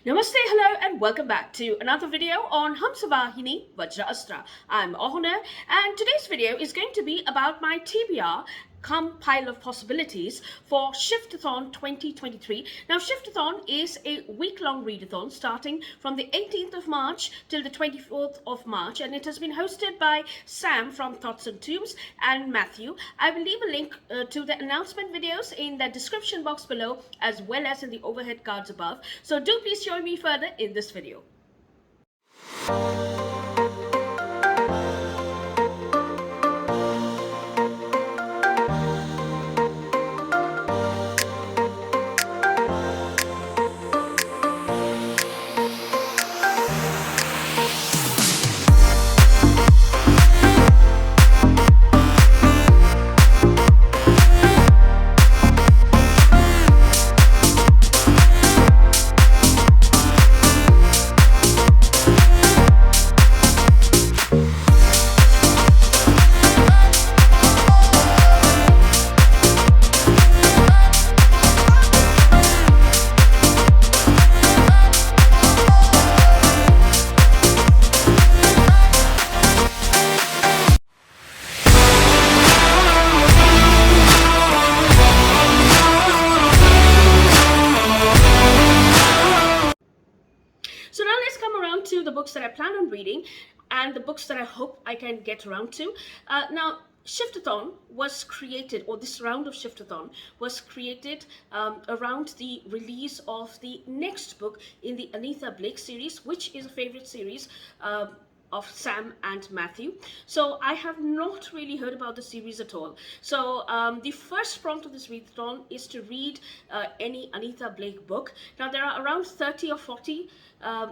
Namaste, hello, and welcome back to another video on Hamsavahini Vajraasthra. I'm Awhona, and today's video is going to be about my TBR come pile of possibilities for Shiftathon 2023. Now, Shiftathon is a week-long readathon starting from the 18th of March till the 24th of March, and it has been hosted by Sam from Thoughts and Tombs and Matthew. I will leave a link to the announcement videos in the description box below as well as in the overhead cards above. So do please join me further in this video. So now let's come around to the books that I plan on reading and the books that I hope I can get around to. Now, Shiftathon was created, or this round of Shiftathon was created around the release of the next book in the Anita Blake series, which is a favorite series of Sam and Matthew. So I have not really heard about the series at all. So the first prompt of this readathon is to read any Anita Blake book. Now there are around 30 or 40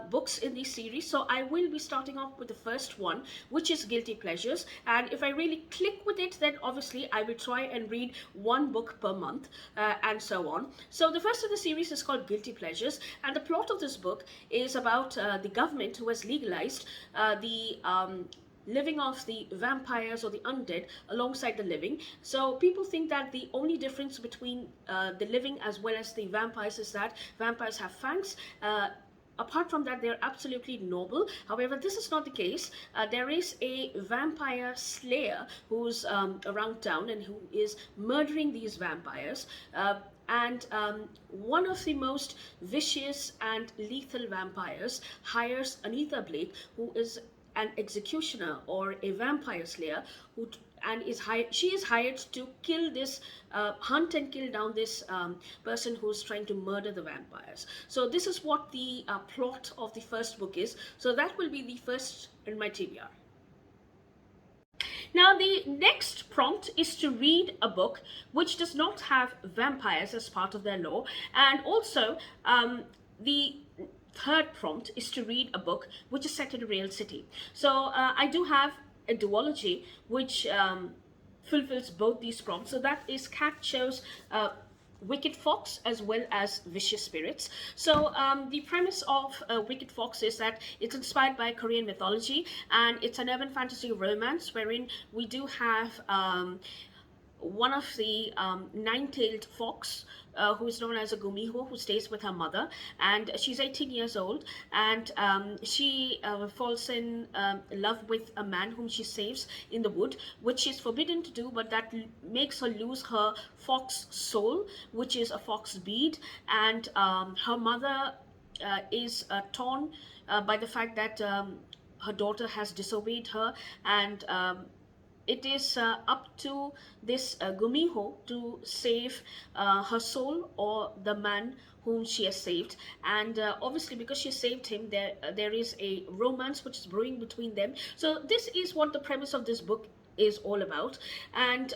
books in this series, so I will be starting off with the first one, which is Guilty Pleasures, and if I really click with it, then obviously I will try and read one book per month and so on. So the first of the series is called Guilty Pleasures, and the plot of this book is about the government who has legalized the living of the vampires or the undead alongside the living. So people think that the only difference between the living as well as the vampires is that vampires have fangs. Apart from that, they're absolutely noble. However, this is not the case. There is a vampire slayer who's around town and who is murdering these vampires. And one of the most vicious and lethal vampires hires Anita Blake, who is an executioner or a vampire slayer, she is hired to kill this hunt and kill down this person who's trying to murder the vampires. So this is what the plot of the first book is. So that will be the first in my TBR. Now the next prompt is to read a book which does not have vampires as part of their lore, and also the third prompt is to read a book which is set in a real city. So I do have a duology which fulfills both these prompts. So that is Cat Show's Wicked Fox as well as Vicious Spirits. So the premise of Wicked Fox is that it's inspired by Korean mythology, and it's an urban fantasy romance wherein we do have one of the nine-tailed fox who is known as a gumiho, who stays with her mother, and she's 18 years old, and she falls in love with a man whom she saves in the wood, which she's forbidden to do, but that makes her lose her fox soul, which is a fox bead, and her mother is torn by the fact that her daughter has disobeyed her, and it is up to this gumiho to save her soul or the man whom she has saved. And obviously, because she saved him, there is a romance which is brewing between them. So this is what the premise of this book is all about. And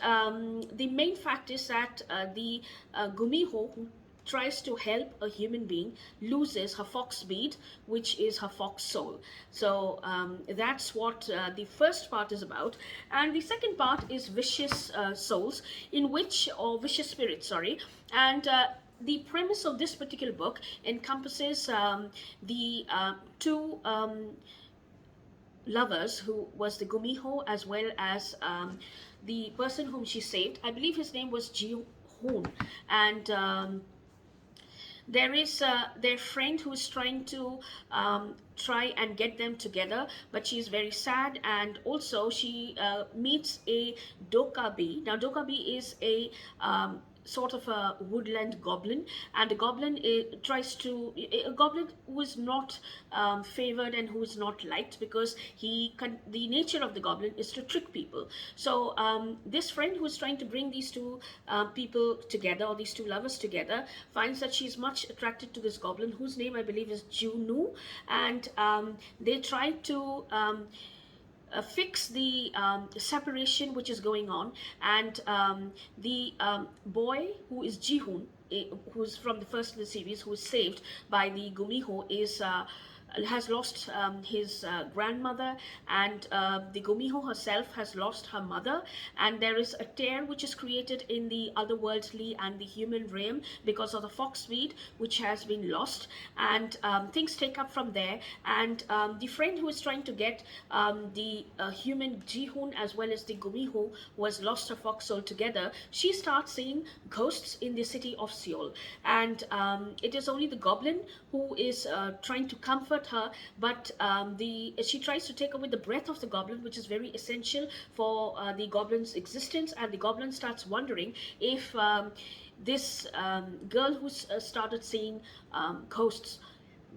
the main fact is that the gumiho, who tries to help a human being, loses her fox bead, which is her fox soul. So that's what the first part is about. And the second part is Vicious Souls, or Vicious Spirits, sorry. And the premise of this particular book encompasses the two lovers, who was the gumiho as well as the person whom she saved. I believe his name was Ji Hoon. And there is their friend who is trying to try and get them together, but she's very sad. And also she meets a dokabi. Now dokabi is a sort of a woodland goblin, and the goblin tries to a goblin who is not favored and who is not liked, because the nature of the goblin is to trick people. So this friend who is trying to bring these two people together, or these two lovers together, finds that she's much attracted to this goblin, whose name I believe is Junu. And they try to fix the separation which is going on. And the boy who is Jihoon, who's from the first of the series, who is saved by the Gumiho, is has lost his grandmother, and the Gumiho herself has lost her mother, and there is a tear which is created in the otherworldly and the human realm because of the foxweed which has been lost. And things take up from there. And the friend who is trying to get the human Jihoon as well as the Gumiho, who has lost her fox soul, together, she starts seeing ghosts in the city of Seoul. And it is only the goblin who is trying to comfort her, but she tries to take away the breath of the goblin, which is very essential for the goblin's existence. And the goblin starts wondering if this girl who's started seeing ghosts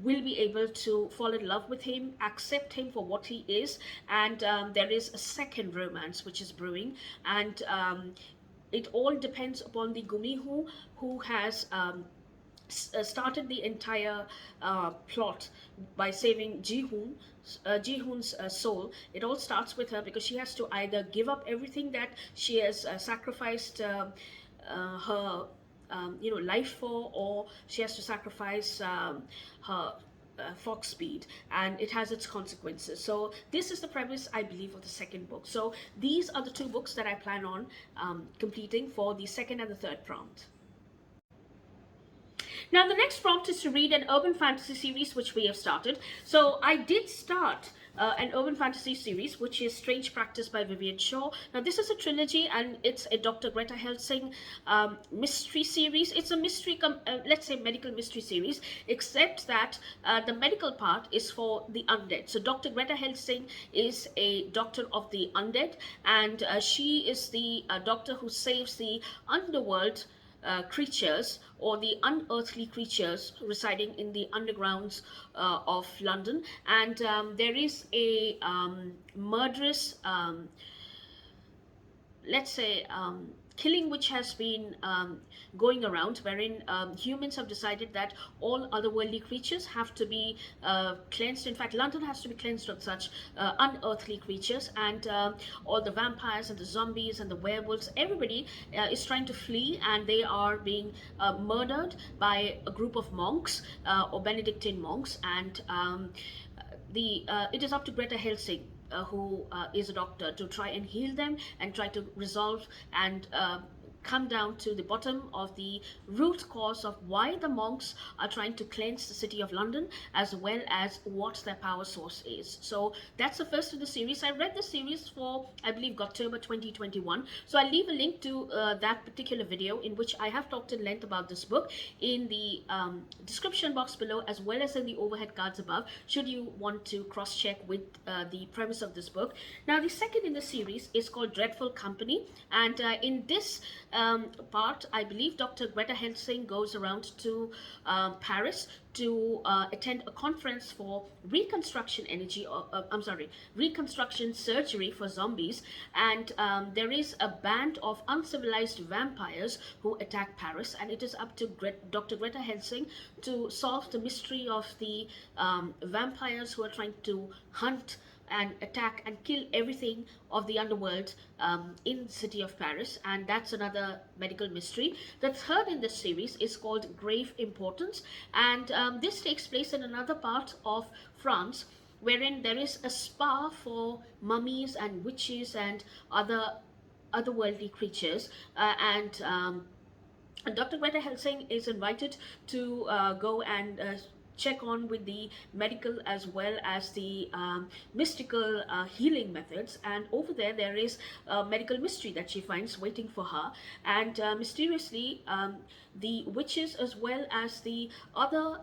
will be able to fall in love with him, accept him for what he is. And there is a second romance which is brewing. And it all depends upon the Gumiho, who has started the entire plot by saving Jihoon's soul. It all starts with her, because she has to either give up everything that she has sacrificed her life for, or she has to sacrifice her fox speed, and it has its consequences. So this is the premise, I believe, of the second book. So these are the two books that I plan on completing for the second and the third prompt. Now the next prompt is to read an urban fantasy series which we have started. So I did start an urban fantasy series, which is Strange Practice by Vivian Shaw. Now this is a trilogy, and it's a Dr. Greta Helsing mystery series. It's a mystery, let's say medical mystery series, except that the medical part is for the undead. So Dr. Greta Helsing is a doctor of the undead, and she is the doctor who saves the underworld creatures, or the unearthly creatures residing in the undergrounds of London. And there is a murderous, let's say, killing which has been going around, wherein humans have decided that all otherworldly creatures have to be cleansed. In fact, London has to be cleansed of such unearthly creatures. And all the vampires and the zombies and the werewolves, everybody is trying to flee, and they are being murdered by a group of monks, or Benedictine monks. And it is up to Greta Helsing, who is a doctor, to try and heal them and try to resolve and come down to the bottom of the root cause of why the monks are trying to cleanse the city of London, as well as what their power source is. So that's the first of the series. I read the series for, I believe, October 2021. So I'll leave a link to that particular video, in which I have talked in length about this book, in the description box below, as well as in the overhead cards above, should you want to cross-check with the premise of this book. Now the second in the series is called Dreadful Company, and in this part, I believe Dr. Greta Helsing goes around to Paris to attend a conference for reconstruction reconstruction surgery for zombies. And there is a band of uncivilized vampires who attack Paris, and it is up to Dr. Greta Helsing to solve the mystery of the vampires who are trying to hunt and attack and kill everything of the underworld in the city of Paris. And that's another medical mystery. The third in this series is called Grave Importance, and this takes place in another part of France, wherein there is a spa for mummies and witches and otherworldly creatures. And Dr. Greta Helsing is invited to go and check on with the medical as well as the mystical healing methods. And over there is a medical mystery that she finds waiting for her. And mysteriously, the witches as well as the other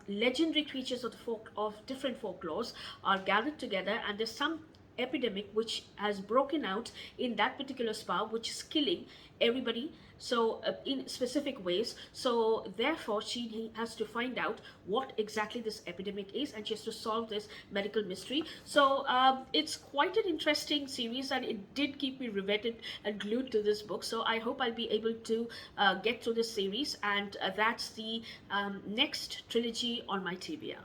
legendary creatures of different folklores are gathered together, and there's some epidemic which has broken out in that particular spa, which is killing everybody, so in specific ways. So therefore she has to find out what exactly this epidemic is, and she has to solve this medical mystery. So it's quite an interesting series, and it did keep me riveted and glued to this book. So I hope I'll be able to get through this series, and that's the next trilogy on my TBR.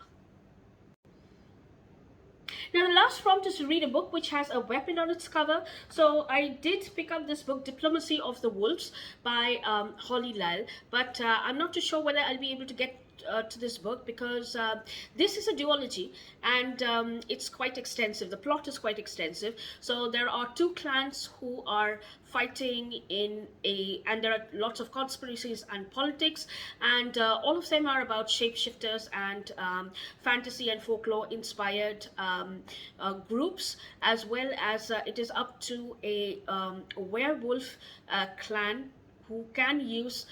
Now the last prompt is to read a book which has a weapon on its cover. So I did pick up this book, Diplomacy of the Wolves by Holly Lisle, but I'm not too sure whether I'll be able to get to this book, because this is a duology, and it's quite extensive. The plot is quite extensive. So there are two clans who are fighting and there are lots of conspiracies and politics, and all of them are about shapeshifters and fantasy and folklore inspired groups, as well as it is up to a werewolf clan who can use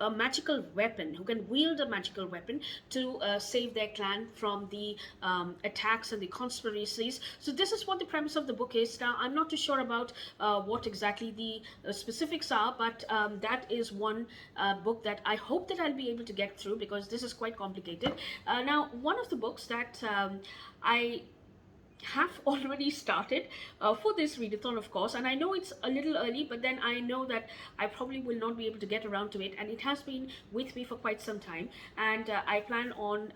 a magical weapon, who can wield a magical weapon to save their clan from the attacks and the conspiracies. So this is what the premise of the book is. Now, I'm not too sure about what exactly the specifics are, but that is one book that I hope that I'll be able to get through, because this is quite complicated. Now, one of the books that I have already started for this readathon, of course, and I know it's a little early, but then I know that I probably will not be able to get around to it, and it has been with me for quite some time, and I plan on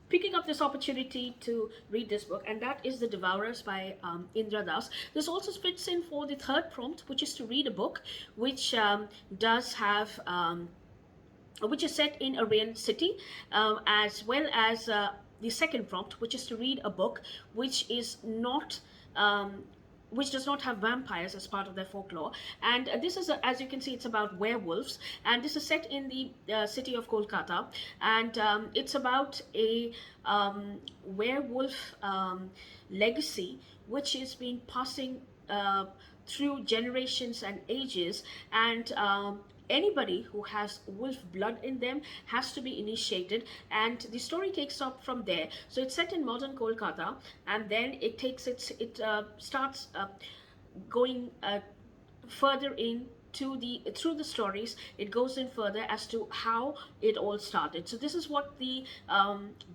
picking up this opportunity to read this book, and that is The Devourers by Indra. This also fits in for the third prompt, which is to read a book which does have which is set in a real city, as well as the second prompt, which is to read a book which is not which does not have vampires as part of their folklore. And this is, as you can see, it's about werewolves, and this is set in the city of Kolkata, and it's about a werewolf legacy which is being passing through generations and ages, and anybody who has wolf blood in them has to be initiated, and the story takes up from there. So it's set in modern Kolkata, and then it starts going further in through the stories. It goes in further as to how it all started. So this is what the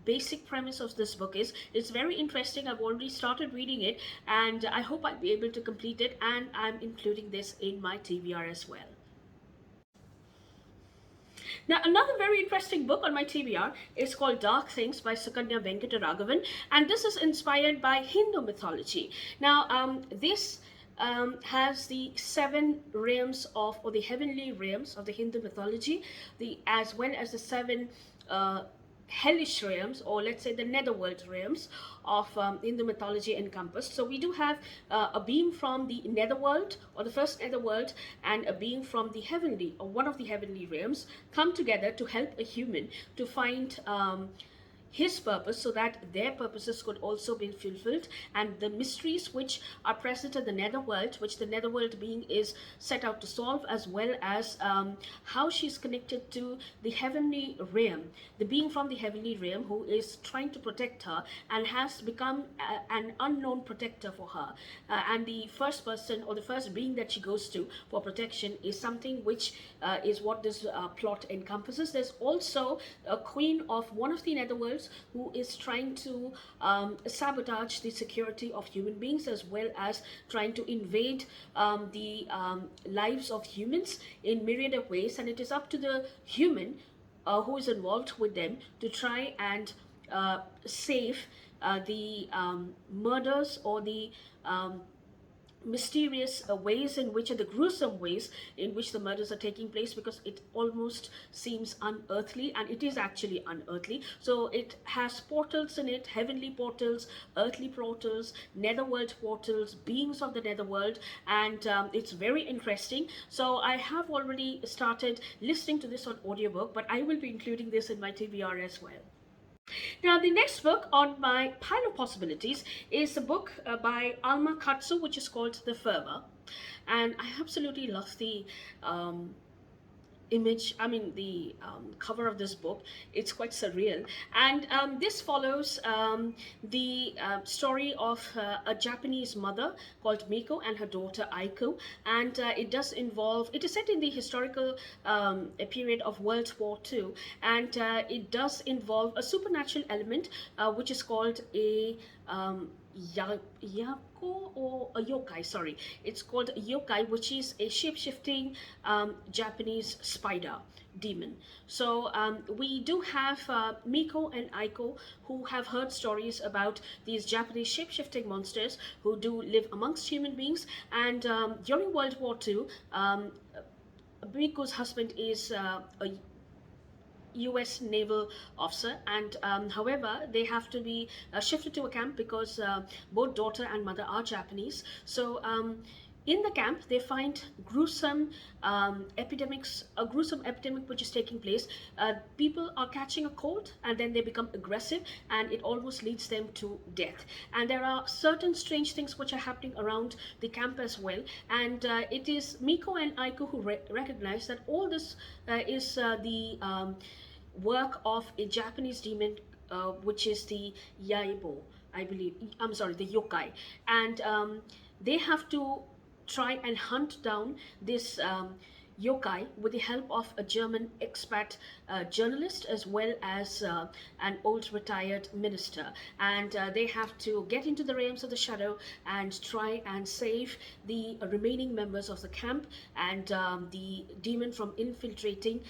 basic premise of this book is. It's very interesting. I've already started reading it, and I hope I'll be able to complete it, and I'm including this in my TBR as well. Now, another very interesting book on my TBR is called Dark Things by Sukanya Venkatraghavan, and this is inspired by Hindu mythology. Now, this has the 7 realms of, or the heavenly realms of the Hindu mythology, as well as the 7 hellish realms, or let's say the netherworld realms of Hindu mythology encompassed. So we do have a being from the netherworld, or the first netherworld, and a being from the heavenly, or one of the heavenly realms, come together to help a human to find his purpose, so that their purposes could also be fulfilled, and the mysteries which are present in the netherworld, which the netherworld being is set out to solve, as well as how she's connected to the heavenly realm, the being from the heavenly realm who is trying to protect her and has become an unknown protector for her, and the first person, or the first being that she goes to for protection, is something which is what this plot encompasses. There's also a queen of one of the netherworlds who is trying to sabotage the security of human beings, as well as trying to invade the lives of humans in myriad of ways, and it is up to the human who is involved with them to try and save the murders, or the mysterious ways in which, are the gruesome ways in which the murders are taking place, because it almost seems unearthly, and it is actually unearthly. So it has portals in it, heavenly portals, earthly portals, netherworld portals, beings of the netherworld, and it's very interesting. So I have already started listening to this on audiobook, but I will be including this in my TBR as well. Now, the next book on my pile of possibilities is a book by Alma Katsu, which is called The Fervor. And I absolutely love the um, the cover of this book. It's quite surreal, and this follows the story of a Japanese mother called Miko and her daughter Aiko, and it is set in the historical period of World War II, and it does involve a supernatural element, which is called a Yako or a yokai, sorry. It's called a yokai, which is a shape-shifting Japanese spider demon. So we do have Miko and Aiko, who have heard stories about these Japanese shape-shifting monsters who do live amongst human beings. And during World War II, Miko's husband is a US naval officer, and however they have to be shifted to a camp because both daughter and mother are Japanese. So in the camp they find a gruesome epidemic which is taking place. People are catching a cold and then they become aggressive, and it almost leads them to death. And there are certain strange things which are happening around the camp as well, and it is Miko and Aiko who recognize that all this is the work of a Japanese demon, which is the Yaibo, I believe. I'm sorry, the yokai. And they have to try and hunt down this yokai with the help of a German expat journalist, as well as an old retired minister. And they have to get into the realms of the shadow and try and save the remaining members of the camp, and the demon from infiltrating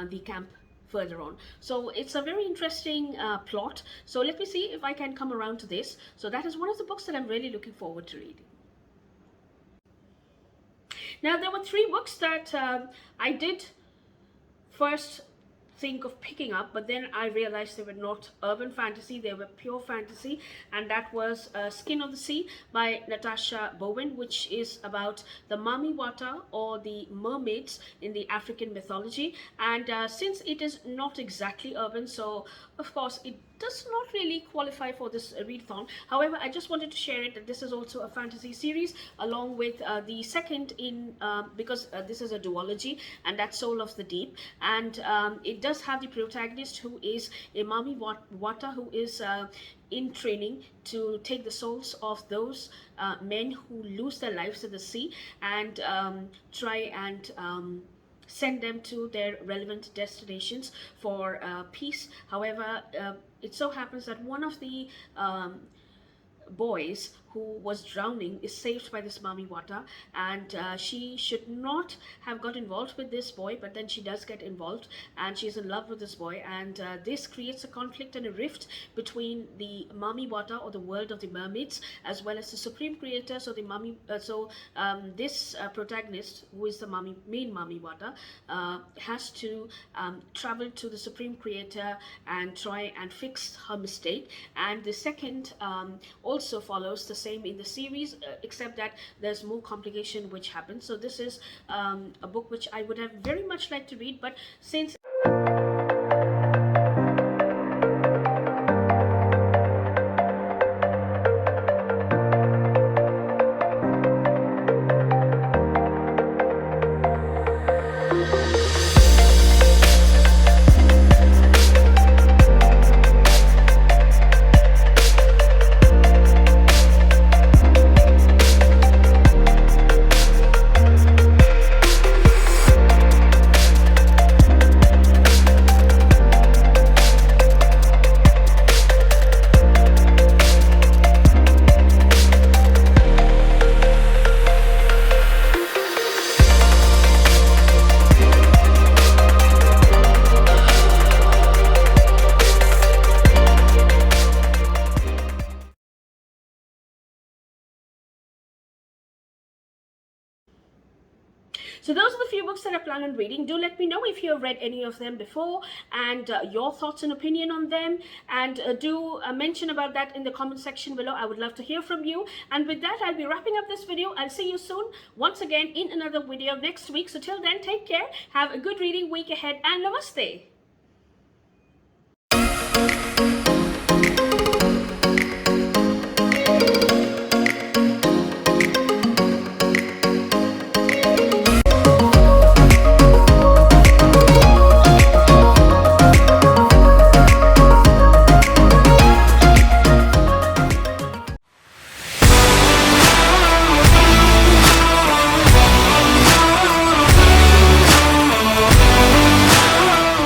the camp further on. So it's a very interesting plot. So let me see if I can come around to this. So that is one of the books that I'm really looking forward to reading. Now, there were three books that I did first think of picking up, but then I realized they were not urban fantasy, they were pure fantasy, and that was Skin of the Sea by Natasha Bowen, which is about the Mami Wata, or the mermaids in the African mythology. And since it is not exactly urban, so of course it does not really qualify for this readathon. However, I just wanted to share it that this is also a fantasy series, along with the second in because this is a duology, and that's Soul of the Deep. And it does have the protagonist, who is a Mami Wata, who is in training to take the souls of those men who lose their lives in the sea, and try and send them to their relevant destinations for peace. However, it so happens that one of the boys who was drowning is saved by this Mami Wata, and she should not have got involved with this boy, but then she does get involved, and she's in love with this boy, and this creates a conflict and a rift between the Mami Wata, or the world of the mermaids, as well as the supreme creator. So the Mami, this protagonist, who is the main Mami Wata, has to travel to the supreme creator and try and fix her mistake. And the second also follows the same in the series, except that there's more complication which happens. So this is a book which I would have very much liked to read, but since So those are the few books that I plan on reading. Do let me know if you have read any of them before, and your thoughts and opinion on them, and do mention about that in the comment section below. I would love to hear from you. And with that, I'll be wrapping up this video. I'll see you soon once again in another video next week. So till then, take care, have a good reading week ahead, and namaste.